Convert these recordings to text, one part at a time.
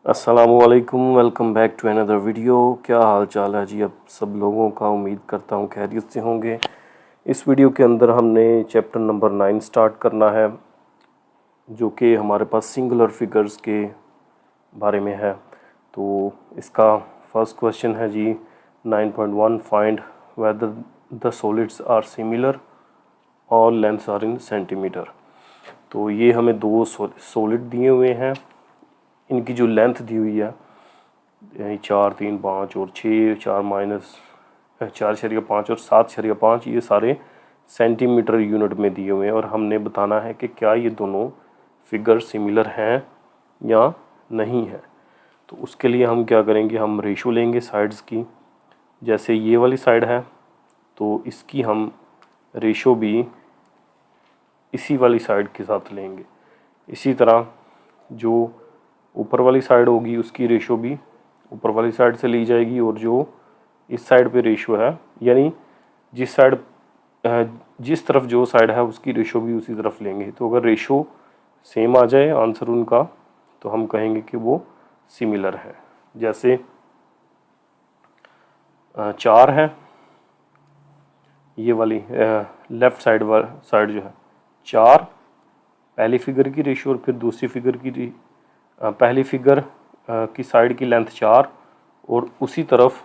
अस्सलामुअलैकुम, welcome back to another video. क्या हाल चाल है जी अब सब लोगों का। उम्मीद करता हूँ खैरियत से होंगे। इस वीडियो के अंदर हमने चैप्टर नंबर 9 स्टार्ट करना है, जो कि हमारे पास सिंगुलर फिगर्स के बारे में है। तो इसका फर्स्ट क्वेश्चन है जी 9.1, find whether the solids are similar और लेंथ्स आर इन सेंटीमीटर। तो ये हमें दो सॉलिड दिए हुए हैं, इनकी जो लेंथ दी हुई है 4, 3, 5 और 6, 4-5 और 7-5, ये सारे सेंटीमीटर यूनिट में दिए हुए हैं और हमने बताना है कि क्या ये दोनों फिगर सिमिलर हैं या नहीं है। तो उसके लिए हम क्या करेंगे, हम रेशो लेंगे साइड्स की। जैसे ये वाली साइड है तो इसकी हम रेशो भी इसी वाली साइड के साथ लेंगे। इसी तरह जो ऊपर वाली साइड होगी उसकी रेशो भी ऊपर वाली साइड से ली जाएगी, और जो इस साइड पे रेशो है यानी जिस तरफ जो साइड है उसकी रेशो भी उसी तरफ लेंगे। तो अगर रेशो सेम आ जाए आंसर उनका तो हम कहेंगे कि वो सिमिलर है। जैसे 4 है, ये वाली लेफ़्ट साइड जो है 4, पहली फिगर की रेशो और फिर दूसरी फिगर की पहली फिगर की साइड की लेंथ 4 और उसी तरफ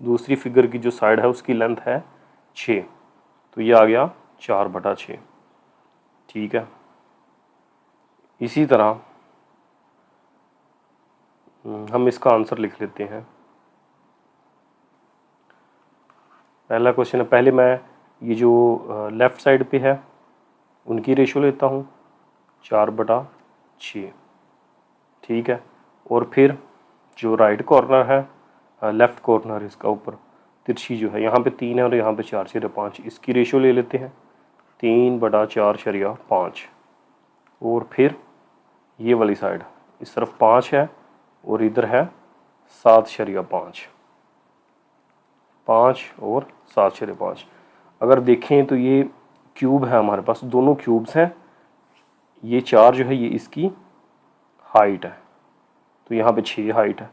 दूसरी फिगर की जो साइड है उसकी लेंथ है 6। तो ये आ गया 4/6। ठीक है। इसी तरह हम इसका आंसर लिख लेते हैं। पहला क्वेश्चन है, पहले मैं ये जो लेफ़्ट साइड पे है उनकी रेशो लेता हूँ 4/6। ठीक है। और फिर जो राइट कॉर्नर है, लेफ़्ट कॉर्नर इसका ऊपर तिरछी जो है, यहाँ पे 3 है और यहाँ पे 4/5, इसकी रेशो ले लेते हैं 3/4/5। और फिर ये वाली साइड इस तरफ 5 है और इधर है 7/5, 5 और 7/5। अगर देखें तो ये क्यूब है हमारे पास, दोनों क्यूब्स हैं। ये 4 जो है ये इसकी हाइट है, तो यहाँ पे 6 हाइट है,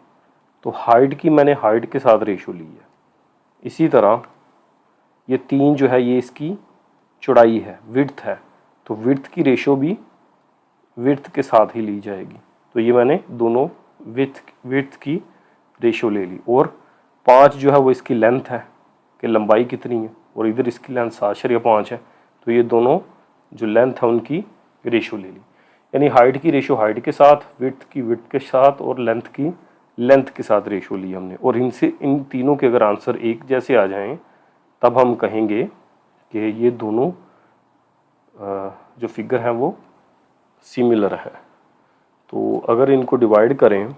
तो हाइट की मैंने हाइट के साथ रेशो ली है। इसी तरह ये 3 जो है ये इसकी चौड़ाई है, विड्थ है, तो विड्थ की रेशो भी विड्थ के साथ ही ली जाएगी। तो ये मैंने दोनों विड्थ की रेशो ले ली। और 5 जो है वो इसकी लेंथ है कि लंबाई कितनी है, और इधर इसकी लेंथ 7/5 है, तो ये दोनों जो लेंथ है उनकी रेशो ले ली। यानी हाइट की रेशो हाइट के साथ, विड्थ की विड्थ के साथ और लेंथ की लेंथ के साथ रेशो ली हमने। और इनसे इन तीनों के अगर आंसर एक जैसे आ जाएं तब हम कहेंगे कि ये दोनों जो फिगर हैं वो सिमिलर है। तो अगर इनको डिवाइड करें,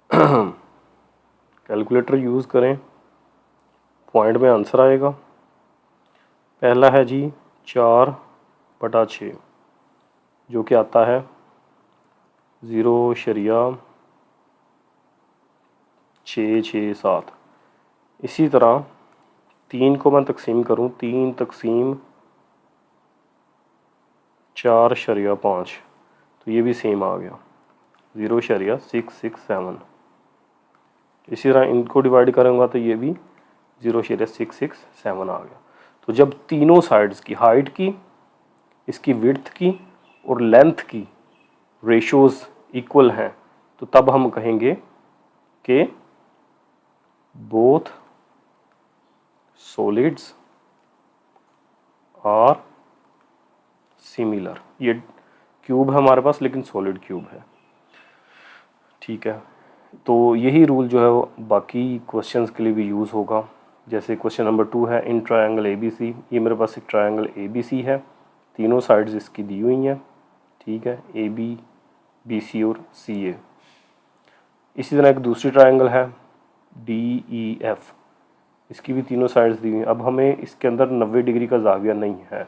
कैलकुलेटर यूज़ करें, पॉइंट में आंसर आएगा। पहला है जी 4/6 जो कि आता है 0.667। इसी तरह 3 को मैं तकसीम करूँ, 3/4/5, तो ये भी सेम आ गया 0.667। इसी तरह इनको डिवाइड करूँगा तो ये भी 0.667 आ गया। तो जब तीनों साइड्स की हाइट की, इसकी विड्थ की और लेंथ की रेशोज़ इक्वल हैं तो तब हम कहेंगे कि बोथ सॉलिड्स आर सिमिलर। ये क्यूब है हमारे पास लेकिन सॉलिड क्यूब है। ठीक है। तो यही रूल जो है वो बाकी क्वेश्चंस के लिए भी यूज़ होगा। जैसे क्वेश्चन नंबर 2 है, इन ट्रायंगल ABC, ये मेरे पास एक ट्रायंगल ABC है, तीनों साइड्स इसकी दी हुई हैं। ठीक है, AB, BC और CA। इसी तरह एक दूसरी ट्रायंगल है DEF, इसकी भी तीनों साइड्स दी हुई हैं। अब हमें इसके अंदर 90 डिग्री का जाविया नहीं है,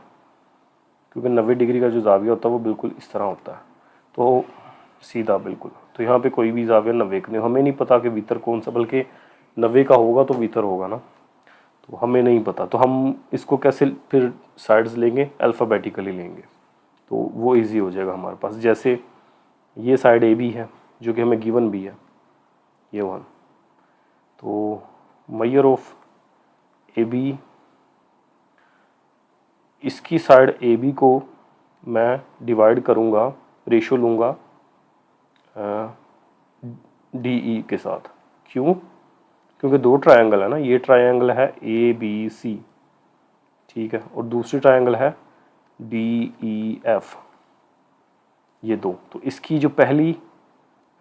क्योंकि 90 डिग्री का जो जाविया होता है वो बिल्कुल इस तरह होता है, तो सीधा बिल्कुल। तो यहाँ पे कोई भी जाविया 90 का नहीं, हमें नहीं पता कि वितर कौन सा, बल्कि 90 का होगा तो वितर होगा ना, तो हमें नहीं पता। तो हम इसको कैसे फिर साइड्स लेंगे, अल्फ़ाबेटिकली लेंगे, तो वो इजी हो जाएगा हमारे पास। जैसे ये साइड ए बी है जो कि हमें गिवन भी है, ये वन। तो मेजर ऑफ ए बी, इसकी साइड ए बी को मैं डिवाइड करूँगा, रेशो लूँगा डी ई के साथ। क्यों? क्योंकि दो ट्रायंगल है ना, ये ट्रायंगल है ए बी सी, ठीक है, और दूसरी ट्रायंगल है डी ई एफ, ये दो। तो इसकी जो पहली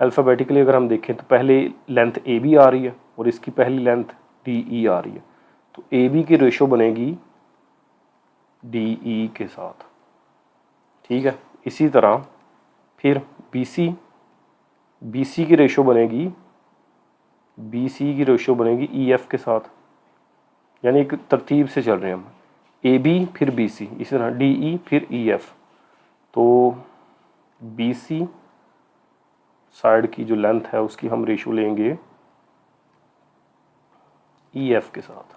अल्फ़ाबेटिकली अगर हम देखें तो पहले लेंथ ए बी आ रही है और इसकी पहली लेंथ डी ई आ रही है, तो ए बी की रेशो बनेगी डी ई के साथ, ठीक है। इसी तरह फिर बी सी की रेशो बनेगी, बी सी की रेशो बनेगी ई एफ के साथ, यानी एक तरतीब से चल रहे हैं हम, ए बी फिर बी सी, इसी तरह डी ई फिर ई एफ। तो बी सी साइड की जो लेंथ है उसकी हम रेशो लेंगे ई एफ के साथ।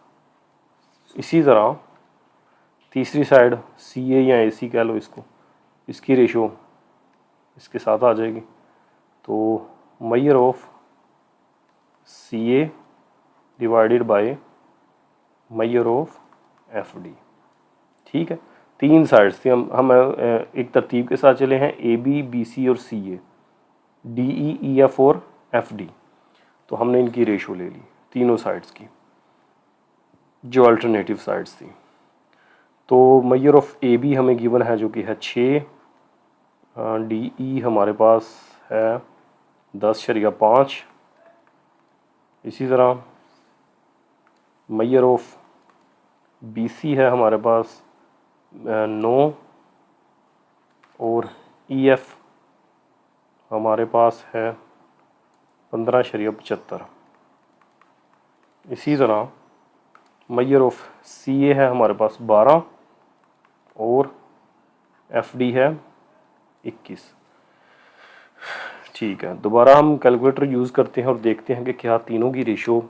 इसी तरह तीसरी साइड सी ए या ए सी कह लो इसको, इसकी रेशो इसके साथ आ जाएगी। तो measure of C A divided by measure of F D, ठीक है। तीन साइड्स थी, हम एक तरतीब के साथ चले हैं, ए बी बी सी और सी ए, डी ई ई एफ और एफ डी। तो हमने इनकी रेशो ले ली तीनों साइड्स की जो अल्टरनेटिव साइड्स थी। तो मेजर ऑफ ए बी हमें गिवन है जो कि है 6, डी ई हमारे पास है 10.5। इसी तरह मेजर ऑफ बी सी है हमारे पास 9 और ई एफ हमारे पास है 15.75। इसी तरह मेजर ऑफ सी ए है हमारे पास 12 और एफ डी है 21, ठीक है। दोबारा हम कैलकुलेटर यूज़ करते हैं और देखते हैं कि क्या तीनों की रेशो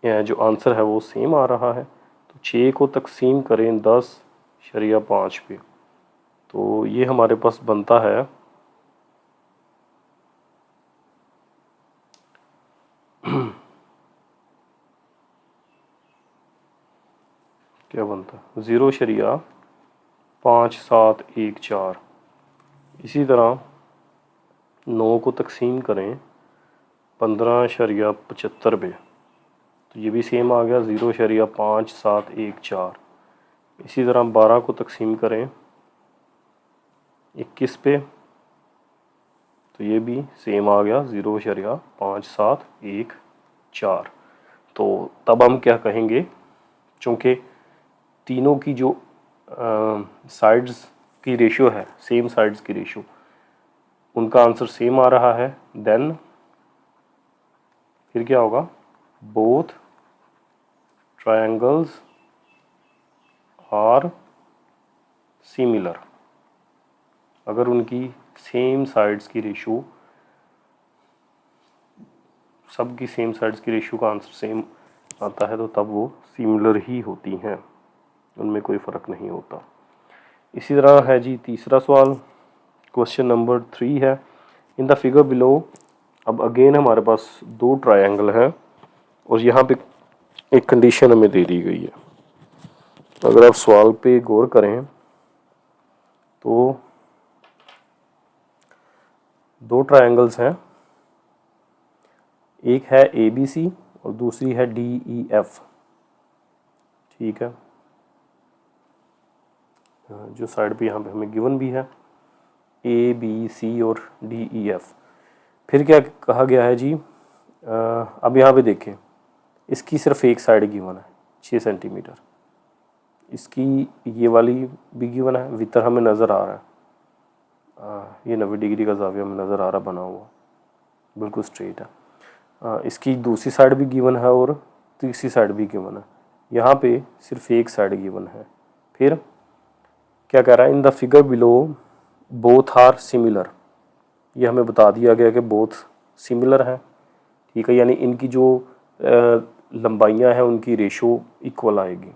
जो आंसर है वो सेम आ रहा है। तो 6 को तकसीम करें 10.5 पे, तो ये हमारे पास बनता है क्या बनता है 0.5714। इसी तरह 9 को तकसीम करें 15.75 पे, तो ये भी सेम आ गया 0.5714। इसी तरह 12 को तकसीम करें 21 पे, तो ये भी सेम आ गया 0.5714। तो तब हम क्या कहेंगे, चूँकि तीनों की जो साइड्स की रेशियो है, सेम साइड्स की रेशियो, उनका आंसर सेम आ रहा है, देन फिर क्या होगा, बोथ ट्रायंगल्स आर सिमिलर। अगर उनकी सेम साइड्स की रेशियो, सब की सेम साइड्स की रेशियो का आंसर सेम आता है, तो तब वो सिमिलर ही होती हैं, उनमें कोई फ़र्क नहीं होता। इसी तरह है जी तीसरा सवाल, क्वेश्चन नंबर 3 है, इन द फिगर बिलो। अब अगेन हमारे पास दो ट्रायंगल हैं और यहाँ पे एक कंडीशन हमें दे दी गई है। अगर आप सवाल पे गौर करें तो दो ट्रायंगल्स हैं, एक है ए बी सी और दूसरी है डी ई एफ, ठीक है। जो साइड पे यहाँ पे हमें गिवन भी है ए बी सी और डी ई एफ। फिर क्या कहा गया है जी, अब यहाँ पे देखें, इसकी सिर्फ एक साइड गिवन है 6 सेंटीमीटर, इसकी ये वाली भी गिवन है, वितर हमें नज़र आ रहा है, ये 90 डिग्री का ज़ाविया हमें नज़र आ रहा बना हुआ, बिल्कुल स्ट्रेट है। इसकी दूसरी साइड भी गिवन है और तीसरी साइड भी गिवन है, यहाँ पे सिर्फ एक साइड गिवन है। फिर क्या कह रहा है, in the figure below both are similar, ये हमें बता दिया गया कि बोथ सिमिलर हैं, ठीक है, यानी इनकी जो लंबाइयाँ हैं उनकी रेशो इक्वल आएगी।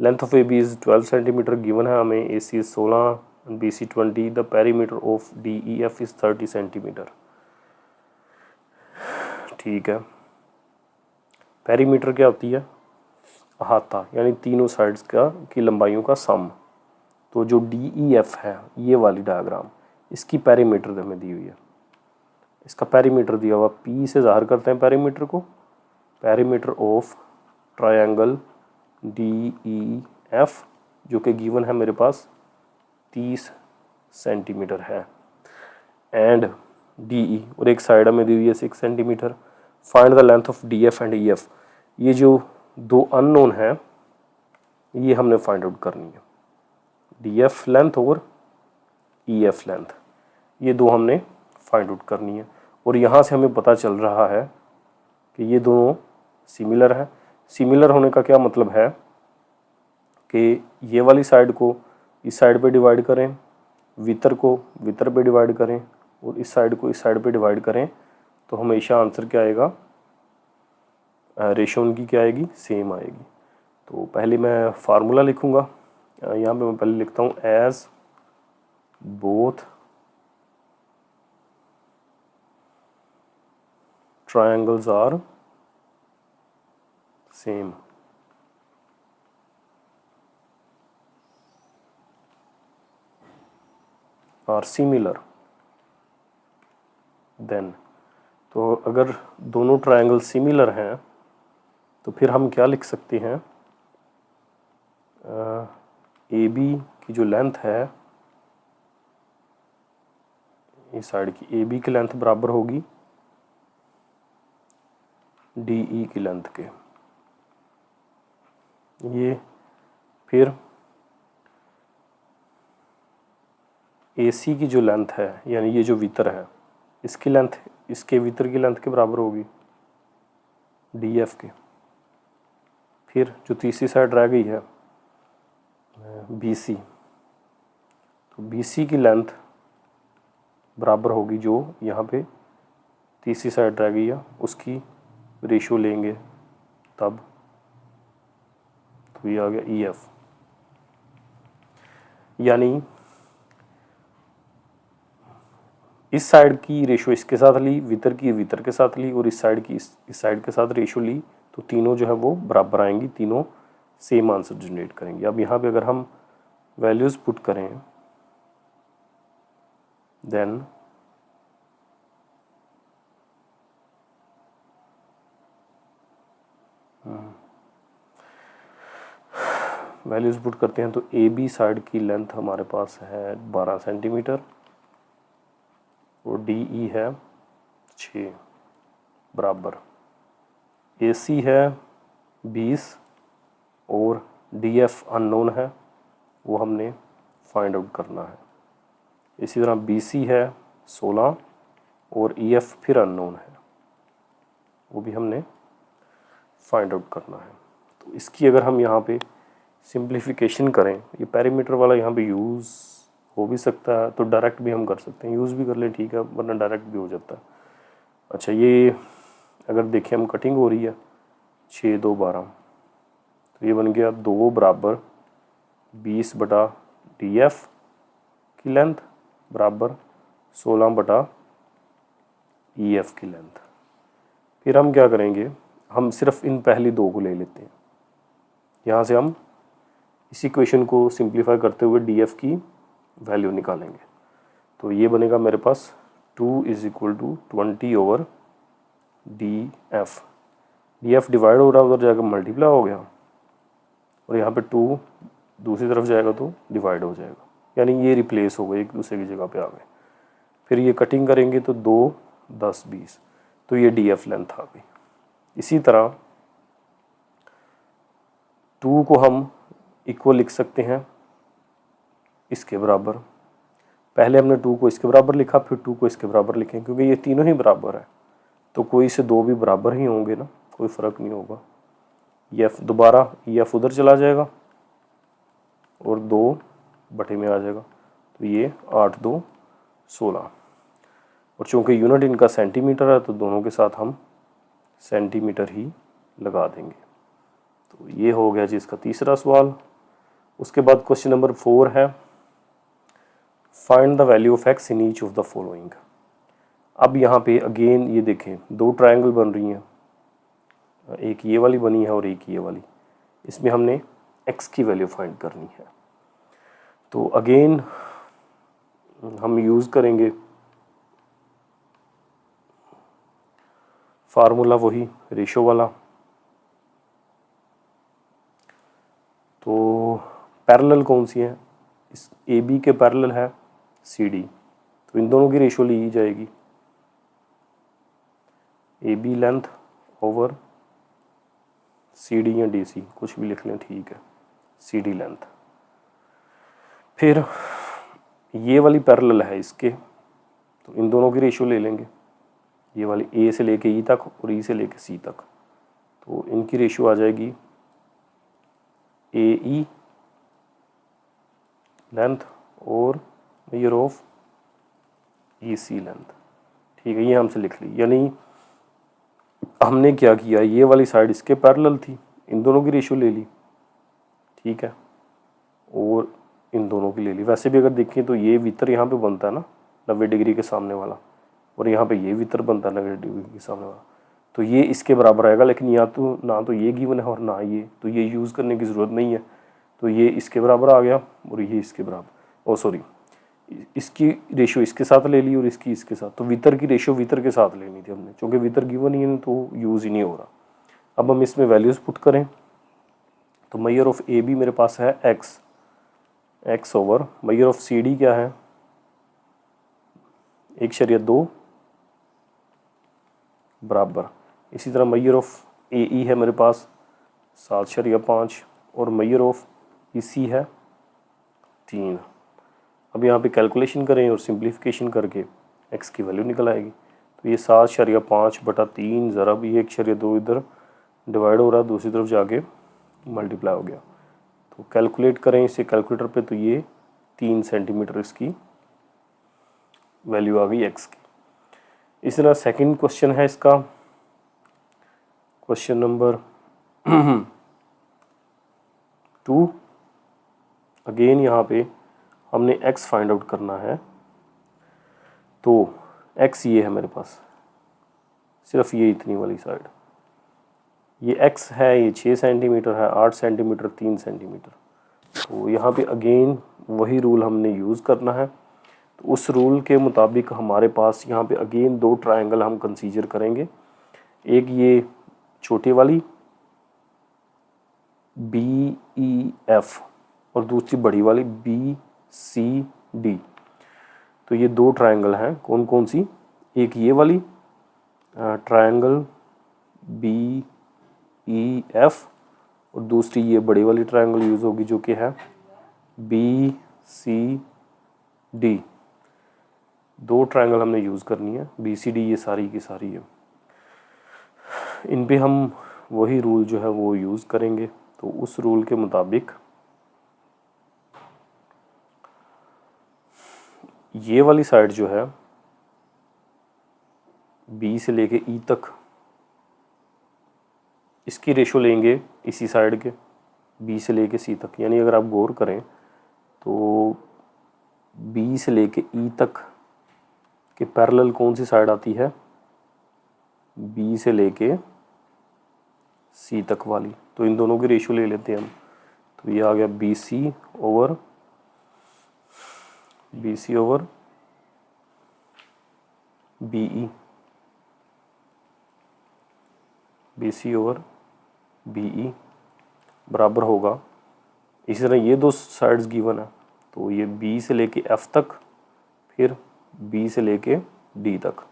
Length of A B is 12 centimetre given है हमें, A C 16 and BC 20, the perimeter of DEF is 30 centimetre. ठीक है, पेरीमीटर क्या होती है? अहाता, यानी तीनों साइड्स का की लंबाइयों का सम। तो जो DEF है ये वाली डायग्राम, इसकी पेरीमीटर हमें दी हुई है, इसका पेरीमीटर दिया हुआ P से ज़ाहिर करते हैं पेरीमीटर को। पेरीमीटर ऑफ ट्रायंगल DEF जो कि गिवन है मेरे पास 30 सेंटीमीटर है, एंड DE और एक साइड हमें दी हुई है 6 centimetre. Find the length of DF and EF। ये जो दो अननोन है ये हमने फाइंड आउट करनी है, DF लेंथ और EF लेंथ, ये दो हमने फाइंड आउट करनी है। और यहाँ से हमें पता चल रहा है कि ये दोनों सिमिलर है। सिमिलर होने का क्या मतलब है कि ये वाली साइड को इस साइड पे डिवाइड करें, वितर को वितर पे डिवाइड करें और इस साइड को इस साइड पे डिवाइड करें तो हमेशा आंसर क्या आएगा? रेशो उनकी क्या आएगी? सेम आएगी। तो पहले मैं फार्मूला लिखूँगा, यहाँ पे मैं पहले लिखता हूँ as both triangles are same, are similar, then तो अगर दोनों ट्रायंगल सिमिलर हैं तो फिर हम क्या लिख सकते हैं? AB की जो लेंथ है, इस साइड की AB की लेंथ बराबर होगी DE की लेंथ के। ये फिर AC की जो लेंथ है, यानी ये जो वितर है, इसकी लेंथ इसके वितर की लेंथ के बराबर होगी DF के। फिर जो तीसरी साइड रह गई है BC, तो BC की लेंथ बराबर होगी जो यहाँ पे तीसरी साइड रह गई है उसकी रेशो लेंगे तब, तो ये आ गया EF। यानी इस साइड की रेशो इसके साथ ली, वितर की वितर के साथ ली और इस साइड की इस साइड के साथ रेशो ली, तो तीनों जो है वो बराबर आएंगी, तीनों सेम आंसर जनरेट करेंगे। अब यहाँ पे अगर हम वैल्यूज़ पुट करें देन वैल्यूज़ पुट करते हैं तो AB साइड की लेंथ हमारे पास है 12 सेंटीमीटर और DE है 6 बराबर, AC है 20 और DF अननोन है, वो हमने फाइंड आउट करना है। इसी तरह BC है 16 और EF फिर अननोन है, वो भी हमने फाइंड आउट करना है। तो इसकी अगर हम यहाँ पे सिंप्लीफिकेशन करें, ये पेरीमीटर वाला यहाँ पे यूज़ हो भी सकता है, तो डायरेक्ट भी हम कर सकते हैं, यूज़ भी कर लें ठीक है, वरना डायरेक्ट भी हो जाता है। अच्छा, ये अगर देखें हम कटिंग हो रही है 6 2 12, तो ये बन गया 2 बराबर 20 बटा DF की लेंथ बराबर 16 बटा EF की लेंथ। फिर हम क्या करेंगे, हम सिर्फ इन पहली दो को ले लेते हैं, यहाँ से हम इसी इक्वेशन को सिंप्लीफाई करते हुए DF की वैल्यू निकालेंगे। तो ये बनेगा मेरे पास 2 is equal to 20 over DF। DF divide हो रहा है, उधर जाकर मल्टीप्लाई हो गया और यहाँ पे 2 दूसरी तरफ जाएगा तो डिवाइड हो जाएगा, यानी ये रिप्लेस हो गए, एक दूसरे की जगह पे आ गए। फिर ये कटिंग करेंगे तो 2 10 20, तो ये DF लेंथ आ गई। इसी तरह 2 को हम इक्वल लिख सकते हैं इसके बराबर। पहले हमने 2 को इसके बराबर लिखा, फिर 2 को इसके बराबर लिखें, क्योंकि ये तीनों ही बराबर है तो कोई से दो भी बराबर ही होंगे ना, कोई फ़र्क नहीं होगा। EF दोबारा EF उधर चला जाएगा और 2 बटे में आ जाएगा, तो ये 8 2 16। और चूँकि यूनिट इनका सेंटीमीटर है तो दोनों के साथ हम सेंटीमीटर ही लगा देंगे। तो ये हो गया जी इसका तीसरा सवाल। उसके बाद क्वेश्चन नंबर 4 है, find the value of x in each of the following. अब यहाँ पे अगेन ये देखें, दो ट्रायंगल बन रही हैं, एक ये वाली बनी है और एक ये वाली। इसमें हमने एक्स की वैल्यू फाइंड करनी है। तो अगेन हम यूज़ करेंगे फार्मूला वही रेशो वाला। तो पैरेलल कौन सी है, इस ए बी के पैरेलल है सी डी, तो इन दोनों की रेशो ली जाएगी A B length over C D या डी सी, कुछ भी लिख लें ठीक है, सी डी लेंथ। फिर ये वाली पैरेलल है इसके, तो इन दोनों की रेशो ले लेंगे, ये वाली ए से लेके ई तक और ई से लेके सी तक, तो इनकी रेशो आ जाएगी ए ई लेंथ और measure of E C length. ठीक है, ये हमसे लिख ली। यानी हमने क्या किया, ये वाली साइड इसके पैरेलल थी, इन दोनों की रेशो ले ली, ठीक है, और इन दोनों की ले ली। वैसे भी अगर देखें तो ये वितर यहाँ पे बनता है ना 90 डिग्री के सामने वाला, और यहाँ पे ये वितर बनता है 90 डिग्री के सामने वाला, तो ये इसके बराबर आएगा। लेकिन या तो ना तो ये गिवन है और ना ये, तो ये यूज़ करने की ज़रूरत नहीं है। तो ये इसके बराबर आ गया और ये इसके बराबर, सॉरी इसकी रेशो इसके साथ ले ली और इसकी इसके साथ, तो वितर की रेशो वितर के साथ लेनी थी हमने, क्योंकि वितर गिवन ही है तो यूज़ ही नहीं हो रहा। अब हम इसमें वैल्यूज़ पुट करें, तो मेजर ऑफ ए बी मेरे पास है X over measure of C D क्या है 1/2 बराबर। इसी तरह मेजर ऑफ ए ई है मेरे पास 7/5 और मेजर ऑफ ई सी है 3। अब यहाँ पे कैलकुलेशन करें और सिंप्लीफिकेशन करके x की वैल्यू निकल आएगी। तो ये 7/5/3 ज़रा भी 1/2 इधर डिवाइड हो रहा है, दूसरी तरफ जाके मल्टीप्लाई हो गया। तो कैलकुलेट करें इसे कैलकुलेटर पे, तो ये 3 सेंटीमीटर इसकी वैल्यू आ गई x की। इस तरह सेकंड क्वेश्चन है इसका, क्वेश्चन नंबर 2। अगेन यहाँ पे हमने x फाइंड आउट करना है। तो x ये है मेरे पास, सिर्फ ये इतनी वाली साइड, ये x है, ये 6 सेंटीमीटर है, 8 सेंटीमीटर, 3 सेंटीमीटर। तो यहाँ पे अगेन वही रूल हमने यूज़ करना है। तो उस रूल के मुताबिक हमारे पास यहाँ पे अगेन 2 ट्रायंगल हम कंसीडर करेंगे। एक ये छोटी वाली BEF और दूसरी बड़ी वाली BCD। तो ये 2 ट्रायंगल हैं, कौन कौन सी, एक ये वाली ट्रायंगल BEF और दूसरी ये बड़ी वाली ट्रायंगल यूज़ होगी जो कि है BCD। 2 ट्रायंगल हमने यूज़ करनी है। BCD ये सारी की सारी है, इन पे हम वही रूल जो है वो यूज़ करेंगे। तो उस रूल के मुताबिक ये वाली साइड जो है B से लेके E तक, इसकी रेशो लेंगे इसी साइड के B से लेके C तक। यानी अगर आप गौर करें तो B से लेके E तक के पैरेलल कौन सी साइड आती है, B से लेके C तक वाली। तो इन दोनों की रेशो ले लेते हैं हम। तो ये आ गया BC over BE, BC over BE बराबर होगा। इसी तरह ये 2 साइड्स गिवन है, तो ये B से लेके F तक, फिर B से लेके D तक,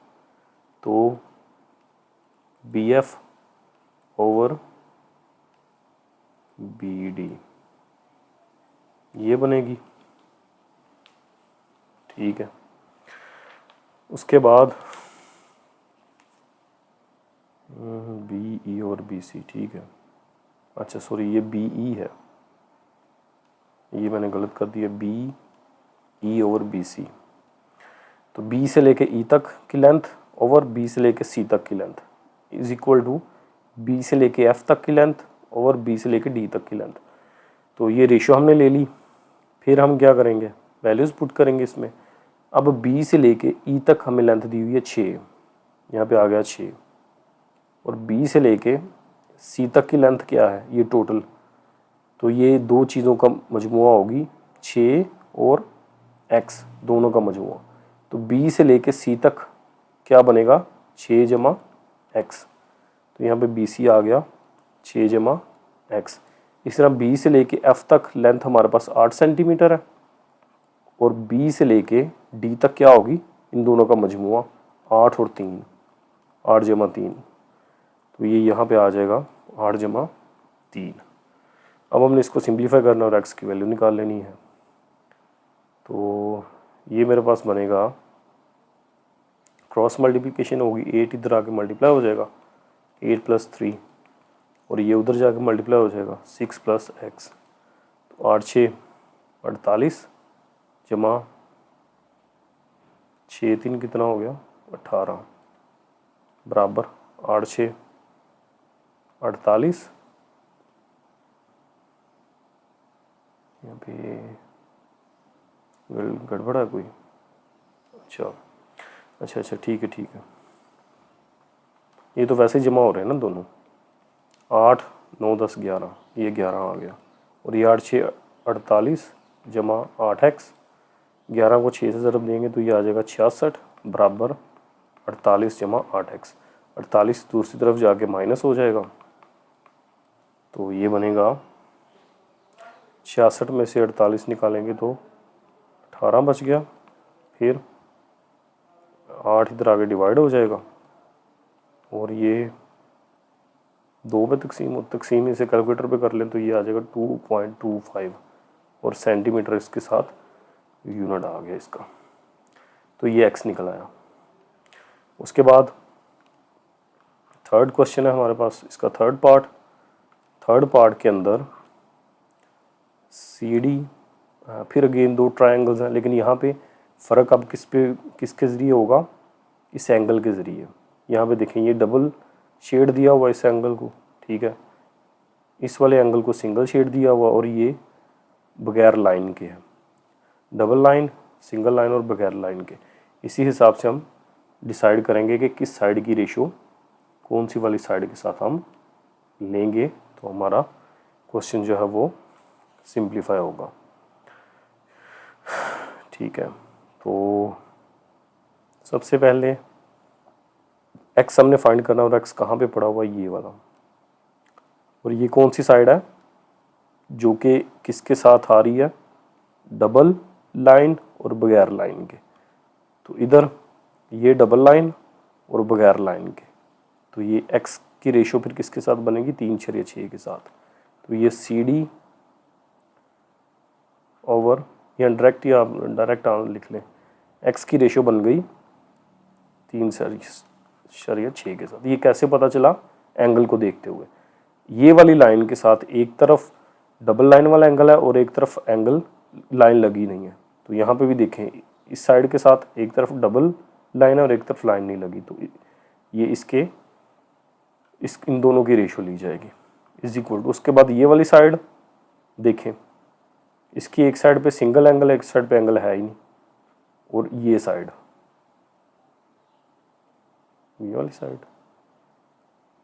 तो BF ओवर BD ये बनेगी, ठीक है। उसके बाद BE और BC, ठीक है, अच्छा सॉरी ये BE है, ये मैंने गलत कर दिया, BE ओवर BC। तो B से लेके E तक की लेंथ ओवर B से लेके C तक की length is equal to B से लेके F तक की लेंथ ओवर B से लेके D तक की लेंथ। तो ये रेशो हमने ले ली। फिर हम क्या करेंगे, वैल्यूज़ पुट करेंगे इसमें। अब बी से लेके ई तक हमें लेंथ दी हुई है 6, यहाँ पे आ गया 6, और बी से लेके सी तक की लेंथ क्या है ये टोटल, तो ये दो चीज़ों का मजमुआ होगी 6 और x दोनों का मजमुआ। तो बी से लेके सी तक क्या बनेगा 6 जमा x, तो यहाँ पे बी सी आ गया 6 जमा x। इस तरह बी से लेके f तक लेंथ हमारे पास 8 सेंटीमीटर है, और बी से लेके डी तक क्या होगी इन दोनों का मजमुआ 8 और 3, 8 जमा 3, तो ये यहाँ पे आ जाएगा 8 जमा 3। अब हमने इसको सिंप्लीफाई करना और x की वैल्यू निकाल लेनी है। तो ये मेरे पास बनेगा, क्रॉस मल्टीप्लिकेशन होगी, 8 इधर आके मल्टीप्लाई हो जाएगा 8 + 3, और ये उधर जाके मल्टीप्लाई हो जाएगा 6 + x, तो 8 6 48 जमा 6 3 कितना हो गया 18, बराबर 8 6 48, यहाँ पे गड़बड़ है कोई, अच्छा ठीक है, ये तो वैसे ही जमा हो रहे हैं ना दोनों, 8 9 10 11, ये 11 आ गया, और ये 8 6 48 जमा 8x, 11 को 6 से ज़रब देंगे तो ये आ जाएगा 66, बराबर 48 जमा 8x। 48 दूसरी तरफ जाके माइनस हो जाएगा, तो ये बनेगा 66 में से 48 निकालेंगे तो 18 बच गया, फिर 8 इधर आगे डिवाइड हो जाएगा, और ये 2 में तकसीम इसे कैलकुलेटर पे कर लें तो ये आ जाएगा 2.25, और सेंटीमीटर इसके साथ यूनिट आ गया इसका, तो ये x निकल आया। उसके बाद थर्ड क्वेश्चन है हमारे पास, इसका थर्ड पार्ट के अंदर सी डी, फिर अगेन 2 ट्रायंगल्स हैं, लेकिन यहाँ पे फ़र्क अब किसके ज़रिए होगा, इस एंगल के ज़रिए। यहाँ पे देखें ये डबल शेड दिया हुआ इस एंगल को, ठीक है, इस वाले एंगल को सिंगल शेड दिया हुआ, और ये बगैर लाइन के है, डबल लाइन, सिंगल लाइन और बगैर लाइन के। इसी हिसाब से हम डिसाइड करेंगे कि किस साइड की रेशो कौन सी वाली साइड के साथ हम लेंगे, तो हमारा क्वेश्चन जो है वो सिंप्लीफाई होगा। ठीक है, तो सबसे पहले x हमने फाइंड करना, और x कहाँ पे पड़ा हुआ है, ये वाला, और ये कौन सी साइड है जो कि किसके साथ आ रही है, डबल लाइन और बगैर लाइन के। तो इधर ये डबल लाइन और बगैर लाइन के, तो ये x की रेशो फिर किसके साथ बनेगी, 3 6 6 के साथ। तो ये सी डी ओवर, या डायरेक्ट लिख लें, x की रेशो बन गई 3 6 के साथ। ये कैसे पता चला, एंगल को देखते हुए, ये वाली लाइन के साथ एक तरफ डबल लाइन वाला एंगल है और एक तरफ एंगल लाइन लगी नहीं है। तो यहाँ पे भी देखें, इस साइड के साथ एक तरफ डबल लाइन है और एक तरफ लाइन नहीं लगी, तो ये इन दोनों की रेशो ली जाएगी इज इक्वल टू। उसके बाद ये वाली साइड देखें, इसकी एक साइड पे सिंगल एंगल है, एक साइड पे एंगल है ही नहीं, और ये साइड, ये वाली साइड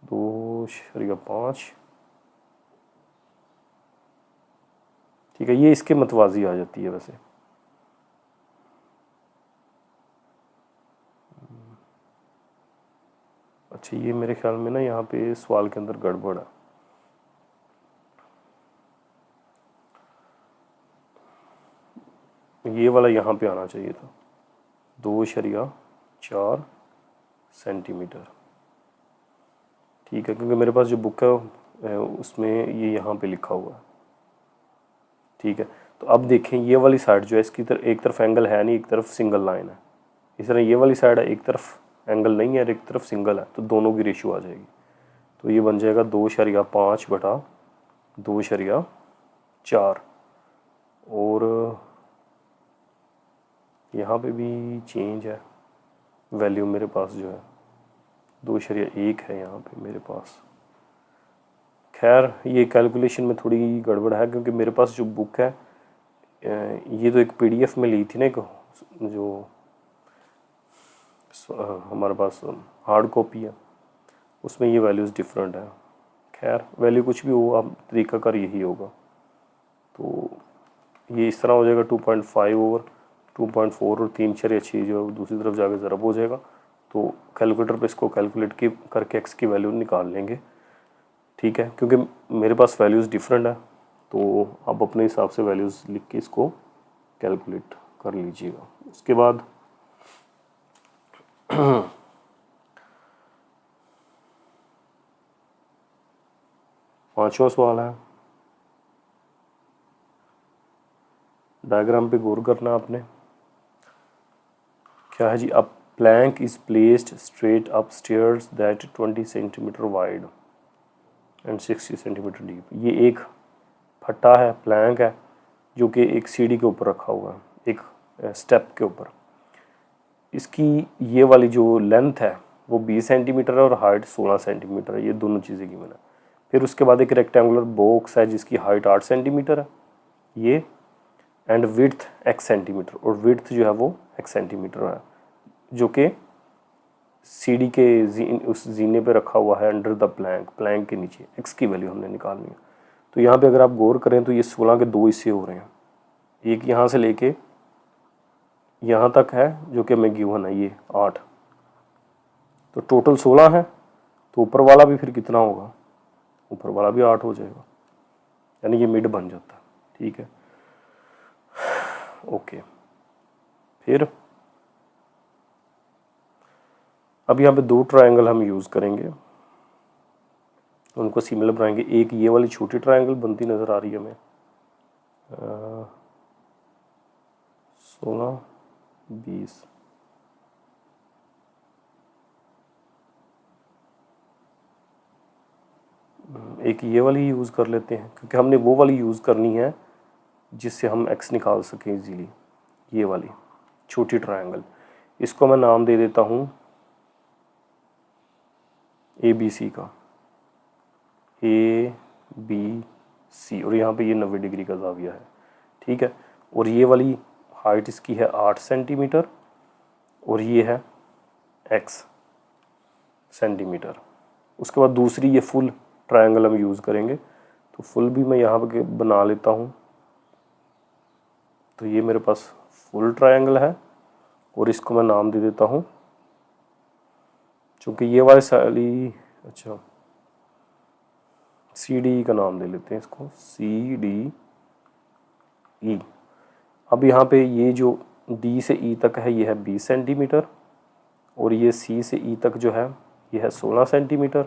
2.5, ठीक है, ये इसके मतवाजी आ जाती है वैसे। अच्छा, ये मेरे ख्याल में ना यहाँ पे सवाल के अंदर गड़बड़ है, ये वाला यहाँ पे आना चाहिए था, 2.4 सेंटीमीटर, ठीक है, क्योंकि मेरे पास जो बुक है उसमें ये यहाँ पे लिखा हुआ है, ठीक है। तो अब देखें, ये वाली साइड जो है इसकी एक तरफ एंगल है नहीं, एक तरफ सिंगल लाइन है। इस तरह ये वाली साइड है, एक तरफ एंगल नहीं है और एक तरफ सिंगल है, तो दोनों की रेशियो आ जाएगी। तो ये बन जाएगा 2.5 बटा 2.4, और यहाँ पे भी चेंज है, वैल्यू मेरे पास जो है 2.1 है यहाँ पे मेरे पास। खैर, ये कैलकुलेशन में थोड़ी गड़बड़ है, क्योंकि मेरे पास जो बुक है ये तो एक पीडीएफ में ली थी ना, एक जो हमारे पास हार्ड कॉपी है, उसमें ये वैल्यूज़ डिफरेंट है। खैर वैल्यू कुछ भी हो, आप तरीका कर यही होगा। तो ये इस तरह हो जाएगा 2.5 ओवर 2.4 और 3 4 6 जो दूसरी तरफ जाके ज़रब हो जाएगा। तो कैलकुलेटर पे इसको कैलकुलेट की करके एक्स की वैल्यू निकाल लेंगे, ठीक है, क्योंकि मेरे पास वैल्यूज़ डिफरेंट है। तो आप अपने हिसाब से वैल्यूज़ लिख के इसको कैलकुलेट कर लीजिएगा। उसके बाद पांचवा सवाल है, डायग्राम पे गौर करना आपने। क्या है जी, a plank is placed straight up stairs that 20 centimetre wide and 60 centimetre deep. ये एक फट्टा है, प्लैंक है, जो कि एक सीढ़ी के ऊपर रखा हुआ है, एक स्टेप के ऊपर। इसकी ये वाली जो लेंथ है वो 20 सेंटीमीटर है और हाइट 16 सेंटीमीटर है। ये दोनों चीज़ें गिवन है। फिर उसके बाद एक रेक्टेंगुलर बॉक्स है जिसकी हाइट 8 सेंटीमीटर है ये, एंड विड्थ x सेंटीमीटर, और विड्थ जो है वो x सेंटीमीटर है, जो कि सीढ़ी के उस जीने पे रखा हुआ है अंडर द प्लैंक, प्लैंक के नीचे। x की वैल्यू हमने निकालनी है। तो यहाँ पे अगर आप गौर करें तो ये 16 के 2 हिस्से हो रहे हैं, एक यहाँ से लेके यहाँ तक है जो कि हमें गिवन है ये 8, तो टोटल 16 है। तो ऊपर वाला भी फिर कितना होगा, ऊपर वाला भी 8 हो जाएगा, यानी ये मिड बन जाता है, ठीक है, ओके। फिर अब यहाँ पे दो ट्रायंगल हम यूज़ करेंगे, उनको सिमिलर बनाएंगे। एक ये वाली छोटी ट्रायंगल बनती नज़र आ रही है हमें, 16 20, एक ये वाली यूज़ कर लेते हैं, क्योंकि हमने वो वाली यूज़ करनी है जिससे हम x निकाल सकें इजीली। ये वाली छोटी ट्रायंगल, इसको मैं नाम दे देता हूँ ABC का, ABC, और यहाँ पे ये 90 डिग्री का ज़ाविया है, ठीक है। और ये वाली हाइट इसकी है 8 सेंटीमीटर और ये है x सेंटीमीटर। उसके बाद दूसरी ये फुल ट्रायंगल हम यूज़ करेंगे, तो फुल भी मैं यहाँ पे बना लेता हूँ। तो ये मेरे पास फुल ट्रायंगल है और इसको मैं नाम दे देता हूँ, चूँकि ये वाली साली, अच्छा CD का नाम दे लेते हैं इसको, CDE। अब यहाँ पे ये जो D से E तक है ये है 20 सेंटीमीटर, और ये C से E तक जो है ये है 16 सेंटीमीटर,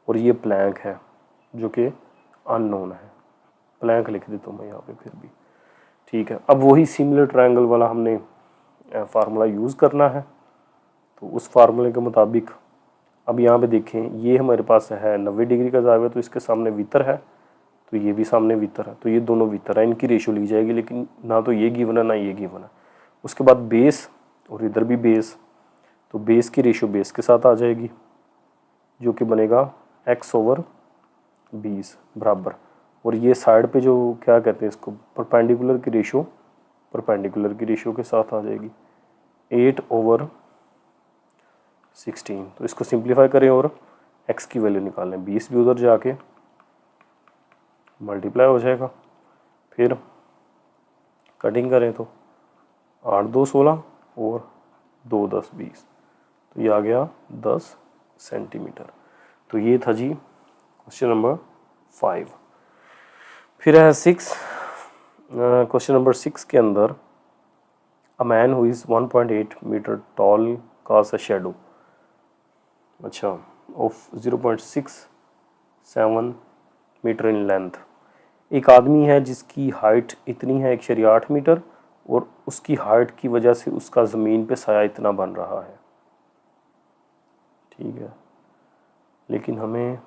और ये प्लैंक है जो कि अननोन है, प्लैंक लिख देता हूँ मैं यहाँ पे फिर भी, ठीक है। अब वही सिमिलर ट्रायंगल वाला हमने फार्मूला यूज़ करना है। तो उस फार्मूले के मुताबिक अब यहाँ पे देखें, ये हमारे पास है 90 डिग्री का ज़ाविया, तो इसके सामने वितर है, तो ये भी सामने वितर है, तो ये दोनों वितर है, इनकी रेशो ली जाएगी, लेकिन ना तो ये गिवन है ना ये गिवन है। उसके बाद बेस, और इधर भी बेस, तो बेस की रेशो बेस के साथ आ जाएगी, जो कि बनेगा x/20 बराबर, और ये साइड पे जो क्या कहते हैं इसको, परपेंडिकुलर की रेशो, परपेंडिकुलर की रेशो के साथ आ जाएगी 8/16। तो इसको सिंप्लीफाई करें और x की वैल्यू निकालें, 20 भी उधर जाके मल्टीप्लाई हो जाएगा। फिर कटिंग करें तो 8 2 16 और 2 10 20, तो ये आ गया 10 सेंटीमीटर। तो ये था जी क्वेश्चन नंबर 5। फिर है 6, क्वेश्चन नंबर 6 के अंदर, a man who is 1.8 metre tall cast a shadow, अच्छा, ऑफ 0.67 मीटर इन लेंथ। एक आदमी है जिसकी हाइट इतनी है 1.8 मीटर, और उसकी हाइट की वजह से उसका ज़मीन पे साया इतना बन रहा है, ठीक है। लेकिन हमें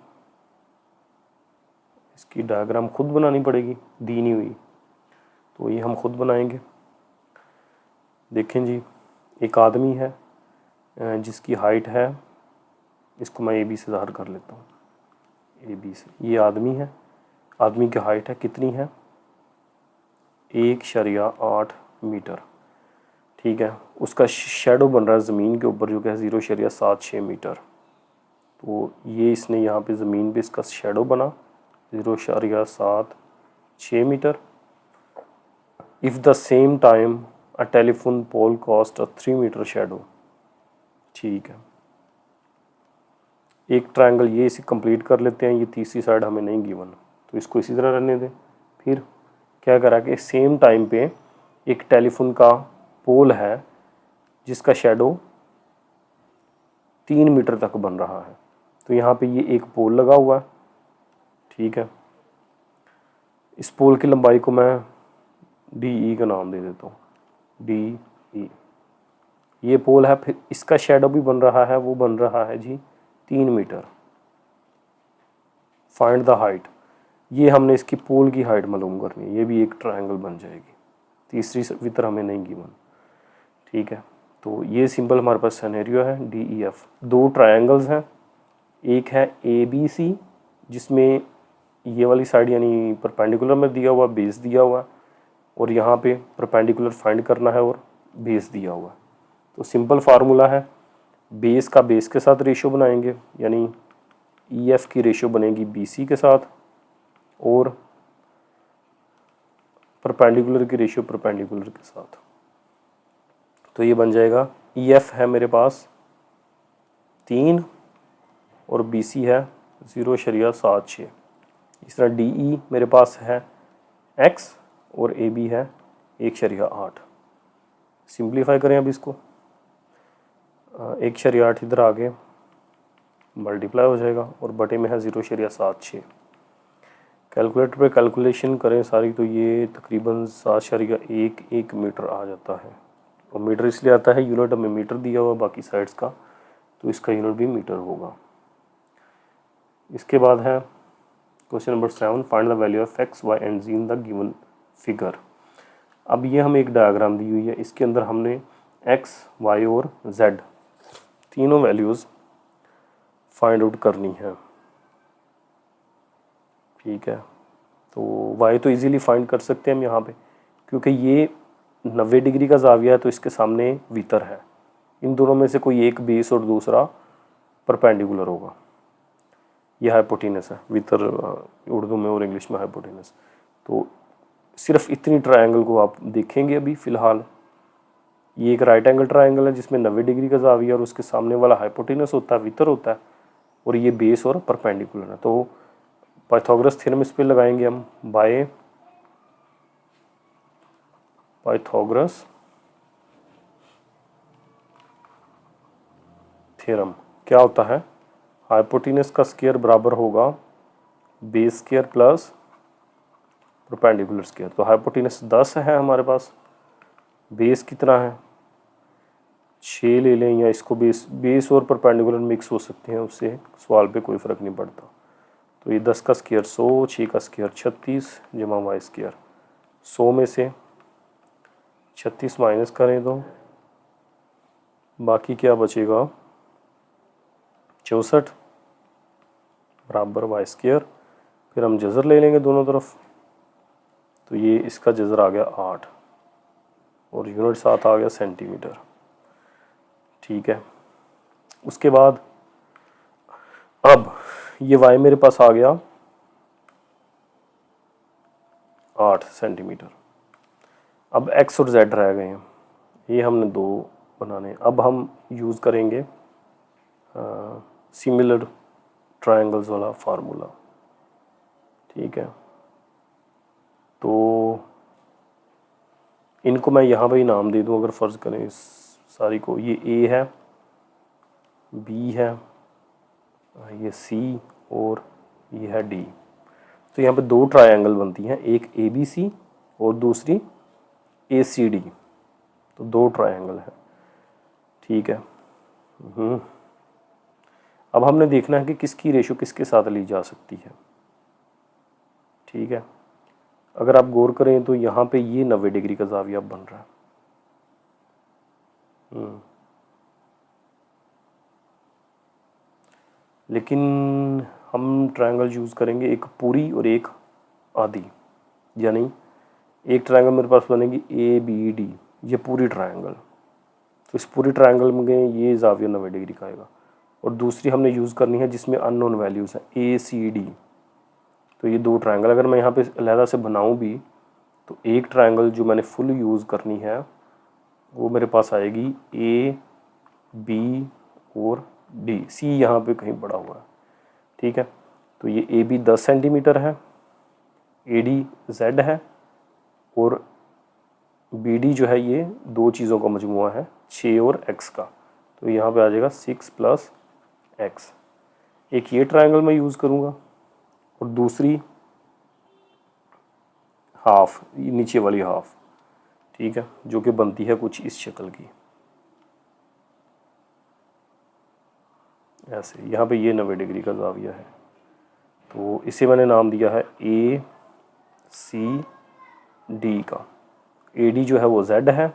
इसकी डायग्राम खुद बनानी पड़ेगी, दी नहीं हुई, तो ये हम खुद बनाएंगे। देखें जी, एक आदमी है जिसकी हाइट है, इसको मैं AB से ज़ाहिर कर लेता हूँ, AB से। ये आदमी है, आदमी की हाइट है कितनी है 1.8 मीटर। ठीक है, उसका शेडो बन रहा है ज़मीन के ऊपर जो कि है 0.76 मीटर। तो ये इसने यहाँ पे ज़मीन पे इसका शेडो बना 0.76 metre. If the same time a telephone pole cost a 3 metre shadow. ठीक है, एक ट्रायंगल ये इसे कंप्लीट कर लेते हैं, ये तीसरी साइड हमें नहीं गिवन, तो इसको इसी तरह रहने दें। फिर क्या करा कि सेम टाइम पे एक टेलीफोन का पोल है जिसका शेडो 3 मीटर तक बन रहा है। तो यहाँ पे ये एक पोल लगा हुआ है। ठीक है, इस पोल की लंबाई को मैं डी ई का नाम दे देता हूँ, डी ई। ये पोल है, फिर इसका शेडो भी बन रहा है, वो बन रहा है जी 3 मीटर। फाइंड द हाइट, ये हमने इसकी पोल की हाइट मालूम करनी है, ये भी एक ट्रायंगल बन जाएगी। तीसरी वितर हमें नहीं गिवन। ठीक है, तो ये सिंपल हमारे पास सिनेरियो है डी ई एफ। दो ट्रायंगल्स हैं, एक है ए बी सी जिसमें ये वाली साइड यानी परपेंडिकुलर में दिया हुआ, बेस दिया हुआ, और यहाँ पे परपेंडिकुलर फाइंड करना है और बेस दिया हुआ। तो सिंपल फार्मूला है, बेस का बेस के साथ रेशियो बनाएंगे, यानी ई एफ की रेशियो बनेगी बी सी के साथ, और परपेंडिकुलर की रेशियो परपेंडिकुलर के साथ। तो ये बन जाएगा ई एफ है मेरे पास 3 और बी सी है 0.76। इस तरह डी ई मेरे पास है x और ए बी है 1.8। सिंप्लीफाई करें अब इसको, 1.8 इधर आगे मल्टीप्लाई हो जाएगा और बटे में है 0.76। कैलकुलेटर पे कैलकुलेशन करें सारी, तो ये तकरीबन 7.1 मीटर आ जाता है। और मीटर इसलिए आता है, यूनिट हमें मीटर दिया हुआ बाकी साइड्स का, तो इसका यूनिट भी मीटर होगा। इसके बाद है question number 7, find the value of x y and g in the given figure. अब ये हमें एक डायग्राम दी हुई है, इसके अंदर हमने एक्स, वाई और जेड तीनों वैल्यूज़ फाइंड आउट करनी है। ठीक है, तो वाई तो इजीली फाइंड कर सकते हैं हम यहाँ पे, क्योंकि ये 90 डिग्री का जाविया है, तो इसके सामने वितर है। इन दोनों में से कोई एक बेस और दूसरा परपेंडिकुलर होगा। यह हाइपोटेनस है, वितर उर्दू में और इंग्लिश में हाइपोटेनस। तो सिर्फ इतनी ट्रायंगल को आप देखेंगे अभी फ़िलहाल। ये एक राइट एंगल ट्रायंगल है जिसमें 90 डिग्री का जाविया और उसके सामने वाला हाइपोटेनस होता है, वितर होता है, और ये बेस और परपेंडिकुलर है। तो पाइथागोरस थ्योरम इस पे लगाएंगे हम, बाय पाइथागोरस थ्योरम। क्या होता है, हाइपोटेनस का स्क्वायर बराबर होगा base square plus perpendicular square. तो हाइपोटेनस 10 है हमारे पास, बेस कितना है 6 ले लें, या इसको बेस और परपेंडिकुलर मिक्स हो सकते हैं, उससे सवाल पे कोई फ़र्क नहीं पड़ता। तो ये 10 का स्क्वायर 100, 6 का स्क्वायर 36 जमा वाई स्क्वायर। 100 में से 36 माइनस करें तो बाकी क्या बचेगा 64 बराबर वाई स्क्वायर। फिर हम जज़र ले लेंगे दोनों तरफ, तो ये इसका जज़र आ गया 8 और यूनिट साथ आ गया सेंटीमीटर। ठीक है, उसके बाद अब ये वाई मेरे पास आ गया 8 सेंटीमीटर। अब एक्स और जेड रह गए हैं, ये हमने दो बनाने। अब हम यूज़ करेंगे सिमिलर ट्रायंगल्स वाला फार्मूला। ठीक है, तो इनको मैं यहाँ पे ही नाम दे दूँ, अगर फ़र्ज़ करें इस सारी को, ये ए है, बी है, ये सी और ये है डी। तो यहाँ पे दो ट्रायंगल बनती हैं, एक ए बी सी और दूसरी ए सी डी। तो दो ट्रायंगल है। ठीक है, अब हमने देखना है कि किसकी रेशो किसके साथ ली जा सकती है। ठीक है, अगर आप गौर करें तो यहाँ पे ये 90 डिग्री का जाविया बन रहा है। लेकिन हम ट्रायंगल यूज़ करेंगे एक पूरी और एक आधी, यानी एक ट्रायंगल मेरे पास बनेगी ABD, ये पूरी ट्रायंगल, तो इस पूरी ट्रायंगल में ये ज़ाविया 90 डिग्री का आएगा। और दूसरी हमने यूज़ करनी है जिसमें अननोन वैल्यूज़ हैं, ACD। तो ये दो ट्रायंगल अगर मैं यहाँ पे अलहदा से बनाऊँ भी तो एक ट्रायंगल जो मैंने फुल यूज़ करनी है वो मेरे पास आएगी AB और D, C यहाँ पे कहीं बड़ा हुआ है, ठीक है। तो ये AB 10 सेंटीमीटर है, AD Z है, और BD जो है ये दो चीज़ों का मजमुआ है, 6 और X का। तो यहाँ पे आ जाएगा 6 + X। एक ये ट्रायंगल मैं यूज़ करूँगा और दूसरी हाफ, नीचे वाली हाफ, ठीक है, जो कि बनती है कुछ इस शक्ल की, ऐसे। यहाँ पे ये 90 डिग्री का ज़ाविया है, तो इसे मैंने नाम दिया है ACD का। AD जो है वो Z है,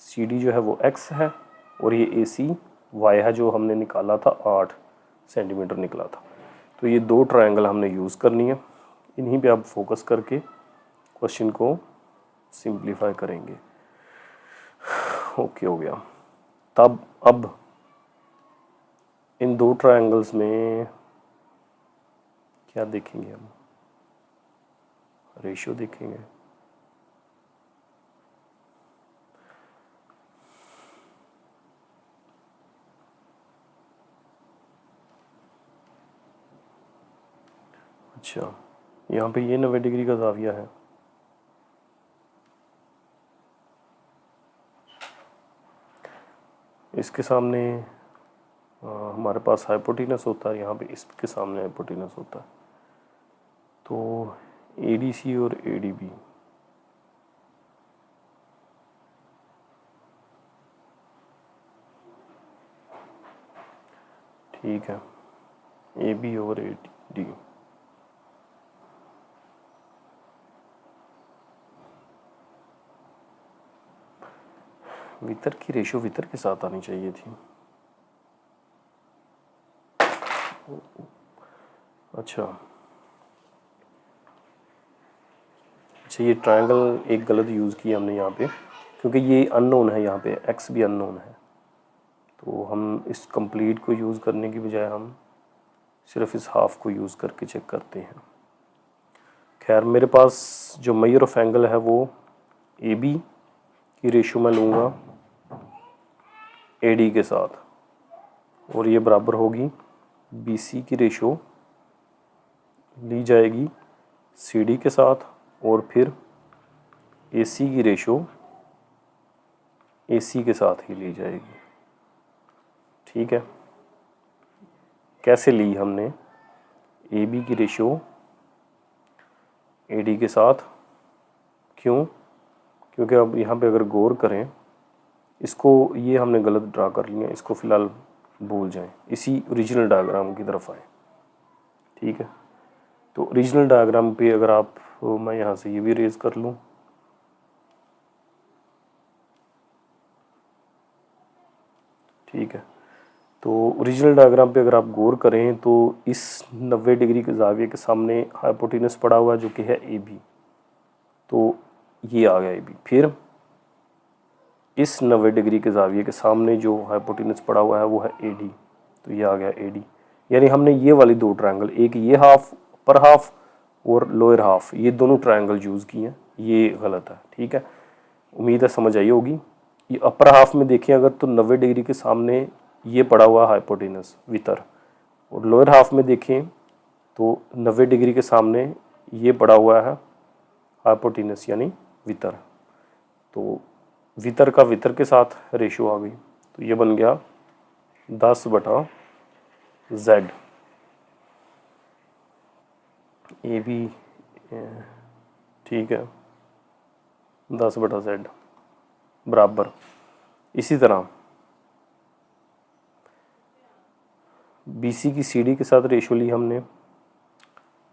CD जो है वो X है, और ये AC Y है जो हमने निकाला था 8 सेंटीमीटर निकला था। तो ये दो ट्रायंगल हमने यूज़ करनी है, इन्हीं पे आप फोकस करके क्वेश्चन को सिंप्लीफाई करेंगे। ओके, हो गया। तब अब इन दो ट्रायंगल्स में क्या देखेंगे हम, रेशियो देखेंगे। अच्छा, यहाँ पे ये 90 डिग्री का ज़ाविया है, इसके सामने हमारे पास हाइपोटेनस होता है, यहाँ पे इसके सामने हाइपोटेनस होता है। तो ADC और ADB, ठीक है, AB और AD। वितर की रेशियो वितर के साथ आनी चाहिए थी। अच्छा, ये ट्रायंगल एक गलत यूज़ किया हमने यहाँ पे, क्योंकि ये अननोन है, यहाँ पे X भी अननोन है। तो हम इस कंप्लीट को यूज़ करने की बजाय हम सिर्फ इस हाफ को यूज़ करके चेक करते हैं। खैर, मेरे पास जो मेजर ऑफ एंगल है वो AB की रेशियो मैं लूँगा AD के साथ, और ये बराबर होगी BC की रेशियो ली जाएगी CD के साथ, और फिर AC की रेशियो AC के साथ ही ली जाएगी, ठीक है। कैसे ली हमने AB की रेशियो AD के साथ, क्यों? क्योंकि अब यहाँ पे अगर गौर करें, इसको ये हमने गलत ड्रा कर लिया, इसको फ़िलहाल भूल जाएं, इसी ओरिजिनल डायग्राम की तरफ आए, ठीक है। तो ओरिजिनल डायग्राम पे अगर आप, मैं यहाँ से ये भी रेज कर लूँ, ठीक है। तो ओरिजिनल डायग्राम पे अगर आप गौर करें तो इस 90 डिग्री के ज़ाविये के सामने हाइपोटेनस पड़ा हुआ है जो कि है AB, तो ये आ गया AB। फिर इस 90 डिग्री के ज़ाविये के सामने जो हाइपोटेनस पड़ा हुआ है वो है AD, तो ये आ गया AD। यानी हमने ये वाली दो ट्रायंगल, एक ये हाफ, अपर हाफ और लोअर हाफ, ये दोनों ट्रायंगल यूज़ किए हैं, ये गलत है, ठीक है। उम्मीद है समझ आई होगी। ये अपर हाफ में देखें अगर तो 90 डिग्री के सामने ये पड़ा हुआ हाइपोटेनस वितर, और लोअर हाफ में देखें तो 90 डिग्री के सामने ये पड़ा हुआ है हाइपोटेनस यानी वितर। तो वितर का वितर के साथ रेशियो आ गई, तो ये बन गया 10/Z। AB, ठीक है, 10/Z बराबर। इसी तरह BC की CD के साथ रेशियो ली हमने,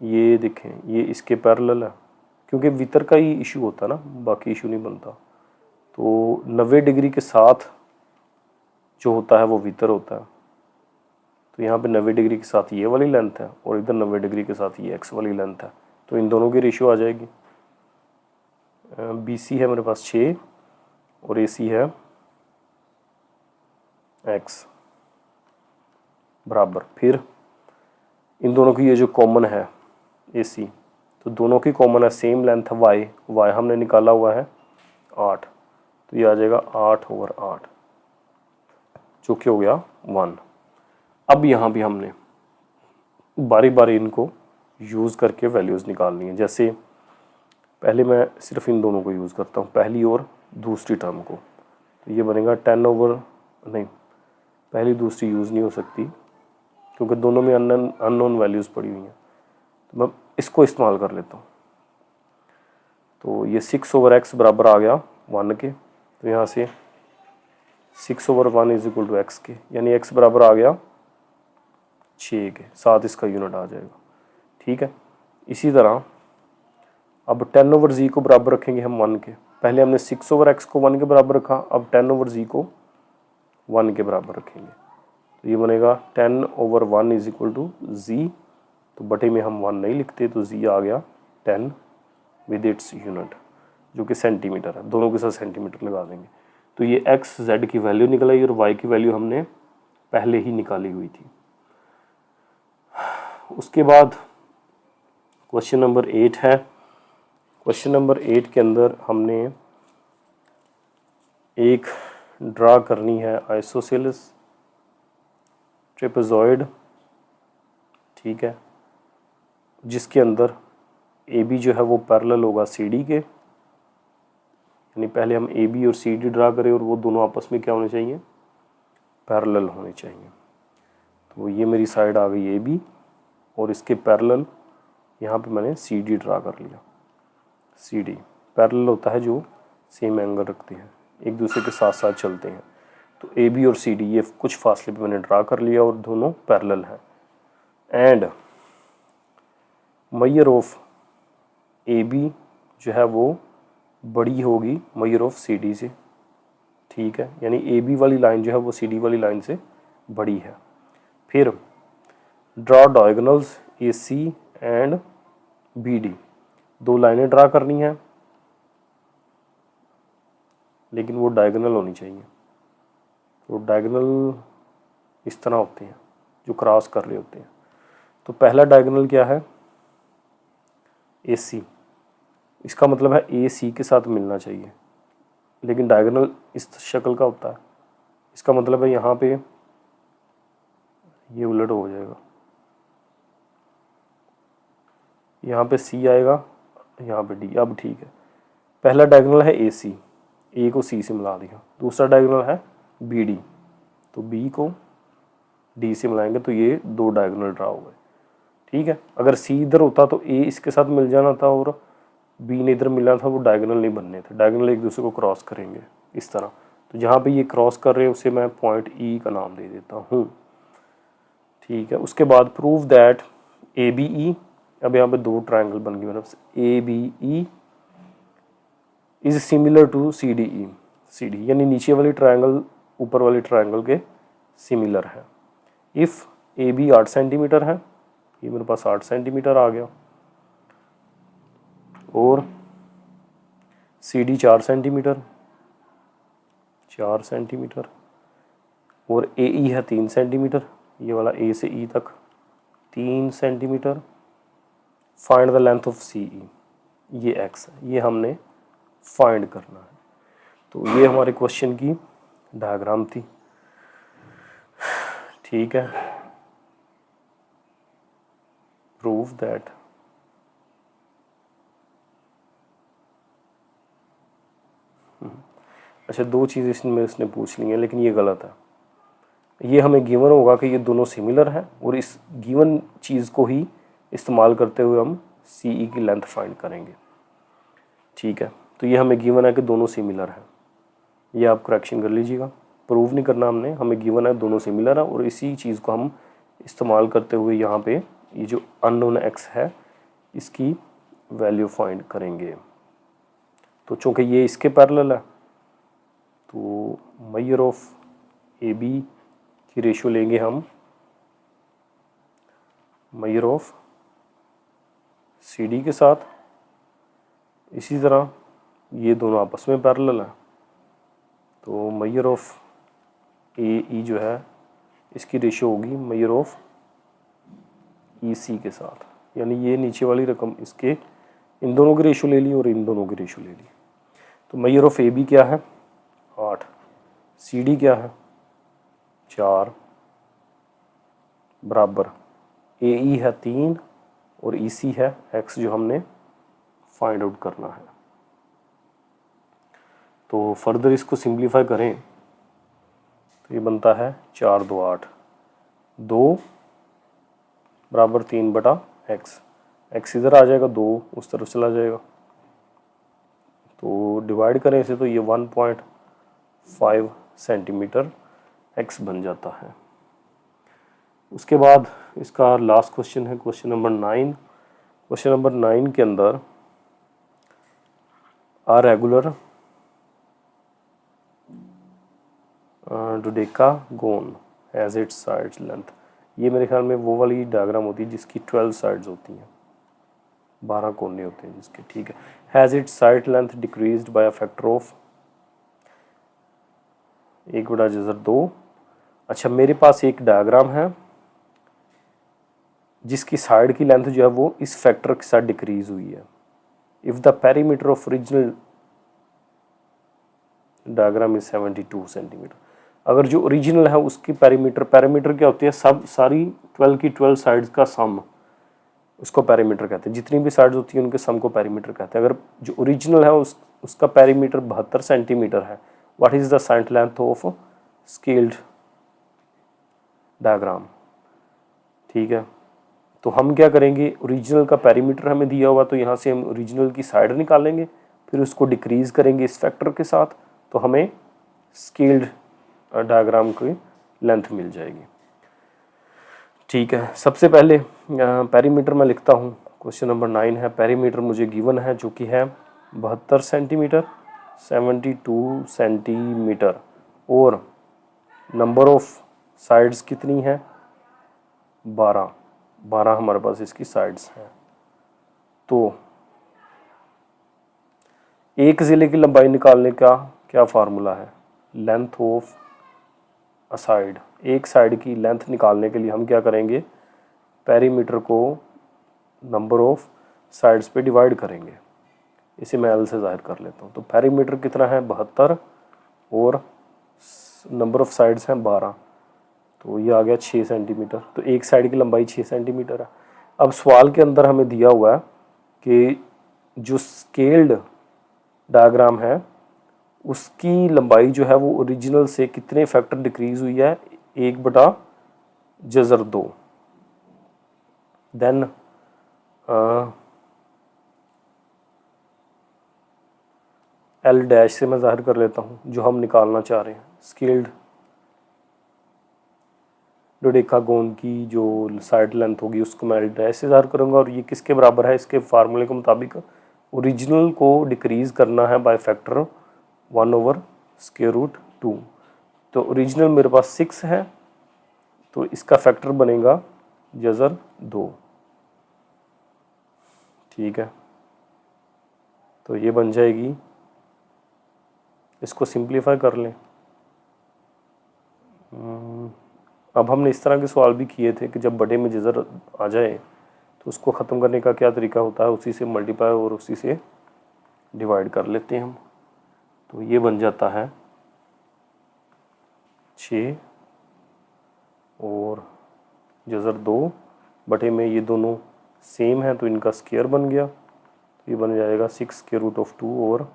ये देखें ये इसके पैरेलल है, क्योंकि वितर का ही इशू होता है ना, बाकी इशू नहीं बनता। तो 90 डिग्री के साथ जो होता है वो वितर होता है, तो यहाँ पे 90 डिग्री के साथ ये वाली लेंथ है और इधर 90 डिग्री के साथ ये X वाली लेंथ है, तो इन दोनों की रेशियो आ जाएगी। BC है मेरे पास 6 और AC है X बराबर। फिर इन दोनों की ये जो कॉमन है AC, तो दोनों की कॉमन है, सेम लेंथ है y हमने निकाला हुआ है 8, तो ये आ जाएगा 8/8 जो कि हो गया 1। अब यहाँ भी हमने बारी बारी इनको यूज़ करके वैल्यूज़ निकालनी है। जैसे पहले मैं सिर्फ इन दोनों को यूज़ करता हूँ, पहली और दूसरी टर्म को, तो ये बनेगा 10 नहीं, पहली दूसरी यूज़ नहीं हो सकती क्योंकि दोनों में अननोन वैल्यूज़ पड़ी हुई हैं, तो मैं इसको इस्तेमाल कर लेता हूँ। तो ये 6/x बराबर आ गया 1 के, तो यहाँ से 6/1 इज इक्वल टू एक्स के, यानी x बराबर आ गया 6 के, 7 इसका यूनिट आ जाएगा। ठीक है, इसी तरह अब 10/z को बराबर रखेंगे हम 1 के। पहले हमने 6/x को 1 के बराबर रखा, अब 10/z को 1 के बराबर रखेंगे, तो ये बनेगा 10/1 इज इक्वल टू z, तो बटे में हम 1 नहीं लिखते, तो z आ गया 10 विद इट्स यूनिट जो कि सेंटीमीटर है, दोनों के साथ सेंटीमीटर लगा देंगे। तो ये x z की वैल्यू निकल आई और y की वैल्यू हमने पहले ही निकाली हुई थी। उसके बाद क्वेश्चन नंबर 8 है। क्वेश्चन नंबर 8 के अंदर हमने एक ड्रा करनी है आइसोसेलेस ट्रेपेजॉइड, ठीक है, जिसके अंदर AB जो है वो पैरेलल होगा CD के, यानी पहले हम AB और CD ड्रा करें और वो दोनों आपस में क्या होने चाहिए, पैरेलल होने चाहिए। तो ये मेरी साइड आ गई AB और इसके पैरेलल यहाँ पे मैंने CD ड्रा कर लिया। CD पैरेलल होता है जो सेम एंगल रखते हैं, एक दूसरे के साथ साथ चलते हैं। तो AB और CD ये कुछ फासले पे मैंने ड्रा कर लिया और दोनों पैरेलल हैं। एंड मेजर ऑफ AB जो है वो बड़ी होगी मेजर ऑफ CD से, ठीक है, यानी AB वाली लाइन जो है वो CD वाली लाइन से बड़ी है। फिर draw diagonals AC and BD, दो लाइनें ड्रा करनी है लेकिन वो डायगोनल होनी चाहिए। तो डायगोनल इस तरह होते हैं जो क्रॉस कर रहे होते हैं। तो पहला डायगोनल क्या है, AC, इसका मतलब है AC के साथ मिलना चाहिए, लेकिन डायगोनल इस शक्ल का होता है, इसका मतलब है यहाँ पे ये उलट हो जाएगा, यहाँ पे C आएगा, यहाँ पे D। अब ठीक है, पहला डायगोनल है AC, A को C से मिला दिया। दूसरा डायगोनल है BD, तो B को D से मिलाएंगे, तो ये दो डायगोनल ड्रा हो गए। ठीक है, अगर C इधर होता तो A इसके साथ मिल जाना था और B ने इधर मिलना था, वो डायगोनल नहीं बनने थे, डायगोनल एक दूसरे को क्रॉस करेंगे इस तरह। तो जहाँ पे ये क्रॉस कर रहे हैं उसे मैं पॉइंट E का नाम दे देता हूँ। ठीक है, उसके बाद प्रूव दैट ABE, अब यहाँ पे दो ट्रायंगल बन गए मेरे पास, ABE is similar to CDE, CD यानी नीचे वाली ट्रायंगल ऊपर वाली ट्रायंगल के सिमिलर है। इफ़ AB 8 सेंटीमीटर है, ये मेरे पास 8 सेंटीमीटर आ गया, और CD 4 सेंटीमीटर, 4 सेंटीमीटर, और AE है 3 सेंटीमीटर, ये वाला A से E तक 3 centimetre. Find the length of CE, ये X है, ये हमने फाइंड करना है। तो ये हमारे क्वेश्चन की डायग्राम थी। ठीक है, प्रूव दैट अच्छा, दो चीज़ इसमें उसने पूछ ली है लेकिन ये गलत है। ये हमें गिवन होगा कि ये दोनों सिमिलर हैं और इस गिवन चीज़ को ही इस्तेमाल करते हुए हम CE की लेंथ फाइंड करेंगे। ठीक है, तो ये हमें गिवन है कि दोनों सिमिलर हैं, ये आप करेक्शन कर लीजिएगा। प्रूव नहीं करना हमने, हमें गिवन है दोनों सिमिलर है और इसी चीज़ को हम इस्तेमाल करते हुए यहाँ पे ये जो अननोन X है इसकी वैल्यू फाइंड करेंगे। तो चूँकि ये इसके पैरेलल है तो मेजर ऑफ AB की रेशियो लेंगे हम मेजर ऑफ CD के साथ। इसी तरह ये दोनों आपस में पैरेलल हैं, तो मेजर ऑफ ए ई जो है इसकी रेशियो होगी मेजर ऑफ ई सी के साथ, यानी ये नीचे वाली रकम इसके इन दोनों की रेशियो ले ली और इन दोनों की रेशियो ले ली। तो मेजर ऑफ ए बी क्या है 8, सी डी क्या है 4 बराबर ए ई है 3 और ई सी है x जो हमने फाइंड आउट करना है। तो फर्दर इसको सिंप्लीफाई करें तो ये बनता है 4 2 8, 2 बराबर 3 बटा x, x इधर आ जाएगा 2 उस तरफ चला जाएगा, तो डिवाइड करें इसे तो ये 1.5 सेंटीमीटर x बन जाता है। उसके बाद इसका लास्ट क्वेश्चन है क्वेश्चन नंबर 9। क्वेश्चन नंबर 9 के अंदर a regular dodecagon has its sides length, ये मेरे ख्याल में वो वाली डायग्राम होती है जिसकी 12 साइड्स होती हैं, 12 कोने होते हैं जिसके, ठीक है। Has its side length decreased bye a factor of 1/2। अच्छा, मेरे पास एक डायग्राम है जिसकी साइड की लेंथ जो है वो इस फैक्टर के साथ डिक्रीज हुई है। If the perimeter of original diagram is 72 centimetre, अगर जो ओरिजिनल है उसकी पेरीमीटर क्या होती है, सब सारी 12 की 12 साइड्स का सम, उसको पेरीमीटर कहते हैं। जितनी भी साइड्स होती हैं उनके सम को पेरीमीटर कहते हैं। अगर जो ओरिजिनल है उसका पेरीमीटर 72 सेंटीमीटर है, what is the side length of scaled diagram, ठीक है। तो हम क्या करेंगे, ओरिजिनल का पेरीमीटर हमें दिया हुआ, तो यहाँ से हम ओरिजिनल की साइड निकालेंगे, फिर उसको डिक्रीज करेंगे इस फैक्टर के साथ, तो हमें स्केल्ड डायग्राम की लेंथ मिल जाएगी, ठीक है। सबसे पहले पेरीमीटर मैं लिखता हूँ, क्वेश्चन नंबर 9 है, पेरीमीटर मुझे गिवन है जो कि है 72 सेंटीमीटर, 72 सेंटीमीटर, और नंबर ऑफ साइड्स कितनी है 12 हमारे पास इसकी साइड्स हैं। तो एक ज़िले की लंबाई निकालने का क्या फार्मूला है, लेंथ ऑफ अ साइड, एक साइड की लेंथ निकालने के लिए हम क्या करेंगे, पेरीमीटर को नंबर ऑफ साइड्स पे डिवाइड करेंगे। इसे मैं एल से जाहिर कर लेता हूँ। तो पेरीमीटर कितना है 72 और नंबर ऑफ साइड्स हैं 12, तो ये आ गया 6 सेंटीमीटर। तो एक साइड की लंबाई 6 सेंटीमीटर है। अब सवाल के अंदर हमें दिया हुआ है कि जो स्केल्ड डायग्राम है उसकी लंबाई जो है वो ओरिजिनल से कितने फैक्टर डिक्रीज हुई है, 1/2। देन एल डैश से मैं जाहिर कर लेता हूँ जो हम निकालना चाह रहे हैं, स्केल्ड डोडेकागोन की जो साइड लेंथ होगी उसको मैं एल डैश से जाहिर करूँगा, और ये किसके बराबर है, इसके फार्मूले के मुताबिक ओरिजिनल को डिक्रीज करना है बाय फैक्टर 1/√2। तो ओरिजिनल मेरे पास 6 है, तो इसका फैक्टर बनेगा जज़र 2, ठीक है। तो ये बन जाएगी, इसको सिंप्लीफाई कर लें। अब हमने इस तरह के सवाल भी किए थे कि जब बड़े में जज़र आ जाए तो उसको ख़त्म करने का क्या तरीका होता है, उसी से मल्टीप्लाई और उसी से डिवाइड कर लेते हैं हम। तो ये बन जाता है 6 और जज़र 2 बटे में, ये दोनों सेम है तो इनका स्क्वायर बन गया, तो ये बन जाएगा 6√2 और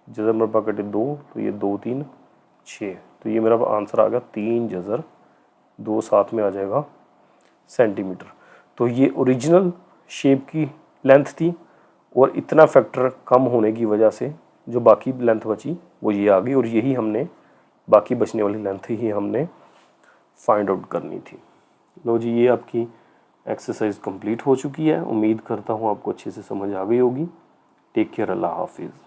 जज़र मरबा कटे 2, तो ये 2 3 6, तो ये मेरा आंसर आ गया 3 जज़र 2 साथ में आ जाएगा सेंटीमीटर। तो ये ओरिजिनल शेप की लेंथ थी और इतना फैक्टर कम होने की वजह से जो बाकी लेंथ बची वो ये आ गई, और यही हमने बाकी बचने वाली लेंथ ही हमने फाइंड आउट करनी थी। लो जी, ये आपकी एक्सरसाइज कंप्लीट हो चुकी है। उम्मीद करता हूँ आपको अच्छे से समझ आ गई होगी। टेक केयर, अल्लाह हाफिज़।